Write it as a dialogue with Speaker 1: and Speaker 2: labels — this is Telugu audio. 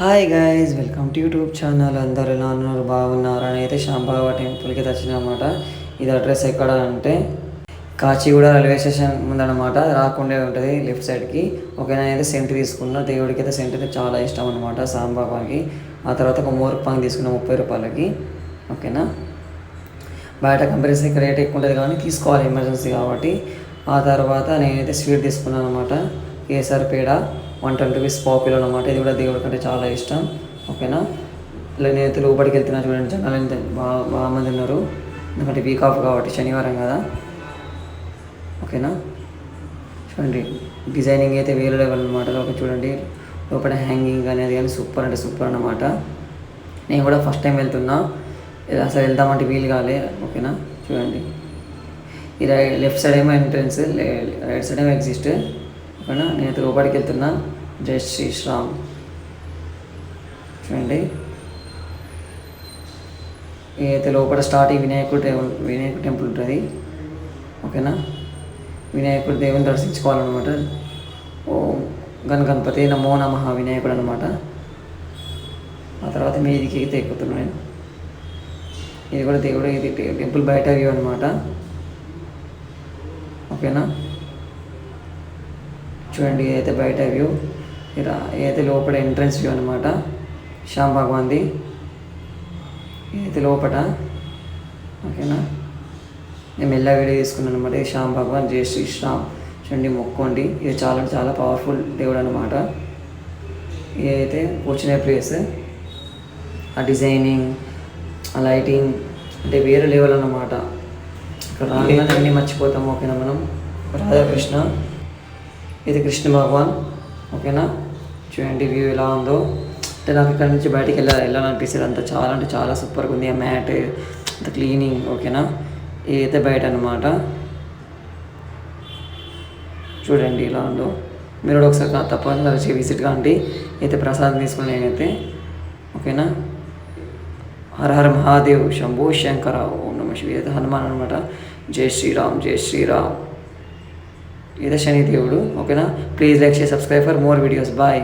Speaker 1: Hi guys, welcome to YouTube channel. అందరూ ఎలా ఉన్నారు? బాగున్నారు అని అయితే శాంబాబా టెంపుల్కి వచ్చినమాట. ఇది అడ్రస్ ఎక్కడ అంటే కాచిగూడ రైల్వే స్టేషన్ ముందనమాట. రాకుండా ఉంటుంది లెఫ్ట్ సైడ్కి. ఓకేనా, అయితే సెంట్ తీసుకున్నా. దేవుడికి అయితే సెంట్ అయితే చాలా ఇష్టం అనమాట సాంబాబాకి. ఆ తర్వాత ఒక మోర్క్ పాంగ్ తీసుకున్నా 30 రూపాయలకి. ఓకేనా, బయట కంపెనీస్కి రేట్ ఎక్కువ ఉంటుంది కానీ తీసుకోవాలి ఎమర్జెన్సీ కాబట్టి. ఆ తర్వాత నేనైతే స్వీట్ తీసుకున్నాను అనమాట. కేసర్ పేడ 120 రూపీస్ పాపులర్ అనమాట. ఇది కూడా దేవుడి కంటే చాలా ఇష్టం. ఓకేనా, నేనైతే లోపలికి వెళ్తున్నా. చూడండి, జనాలు ఎంత బాగా మంది ఉన్నారు. ఎందుకంటే వీక్ ఆఫ్ కాబట్టి, శనివారం కదా. ఓకేనా, చూడండి డిజైనింగ్ అయితే వేరే లెవెల్ అనమాట. లోపల చూడండి, లోపల హ్యాంగింగ్ అనేది కానీ సూపర్ అంటే సూపర్ అనమాట. నేను కూడా ఫస్ట్ టైం వెళ్తున్నా, అసలు వెళ్దామంటే వీలు కాలే. ఓకేనా, చూడండి ఈ లెఫ్ట్ సైడ్ ఏమో ఎంట్రన్స్, రైట్ సైడ్ ఏమో ఎగ్జిస్ట్. ఓకేనా, నేనైతే లోపలికి వెళ్తున్నా. జై శ్రీరామ్. చూడండి, అయితే లోపల స్టార్టింగ్ వినాయకుడు టెంపుల్ ఉంటుంది. ఓకేనా, వినాయకుడు దేవుని దర్శించుకోవాలన్నమాట. ఓం గణపతి నమో నమః వినాయకుడు అనమాట. ఆ తర్వాత మీదికి అయితే ఎక్కుతున్నాను. ఇది కూడా దేవుడు, ఇది టెంపుల్ బయట వ్యూ అనమాట. ఓకేనా, చూడండి ఇదైతే బయట వ్యూ. ఇదైతే లోపల ఎంట్రన్స్ వ్యూ అనమాట శ్యామ్ భగవాన్ది. ఇదైతే లోపల. ఓకేనా, నేను మెల్లగా వీడియో తీసుకున్నాను అనమాట. ఇది శ్యామ్ భగవాన్, జై శ్రీరామ్. చూడండి, మొక్కోండి. ఇది చాలా చాలా పవర్ఫుల్ దేవుడు అనమాట. ఇదైతే కూర్చునే ప్లేస్. ఆ డిజైనింగ్, ఆ లైటింగ్ అంటే వేరే లెవెల్ అన్నమాట. ఇక్కడ రాగానే అన్నీ మర్చిపోతాం. ఓకేనా, మనం రాధాకృష్ణ, ఇది కృష్ణ భగవాన్. ఓకేనా, చూడండి వ్యూ ఎలా ఉందో. అంటే నాకు ఇక్కడ నుంచి బయటికి వెళ్ళాలనిపిస్తుంది. అంత చాలా అంటే చాలా సూపర్గా ఉంది. ఆ మ్యాట్ అంత క్లీనింగ్. ఓకేనా, ఇదైతే బయట అనమాట. చూడండి ఎలా ఉందో. మీరు కూడా ఒకసారి తప్పకుండా వచ్చి విజిట్ కాండి. అయితే ప్రసాదం తీసుకుని నేనైతే. ఓకేనా, హర హర మహాదేవ్, శంభో శంకర, ఓం నమ శివాయ. అయితే హనుమాన్ అనమాట. జై శ్రీరామ్, జై శ్రీరామ్. ఇదే శని దేవుడు. ఓకేనా, please like, share, subscribe for more videos. Bye.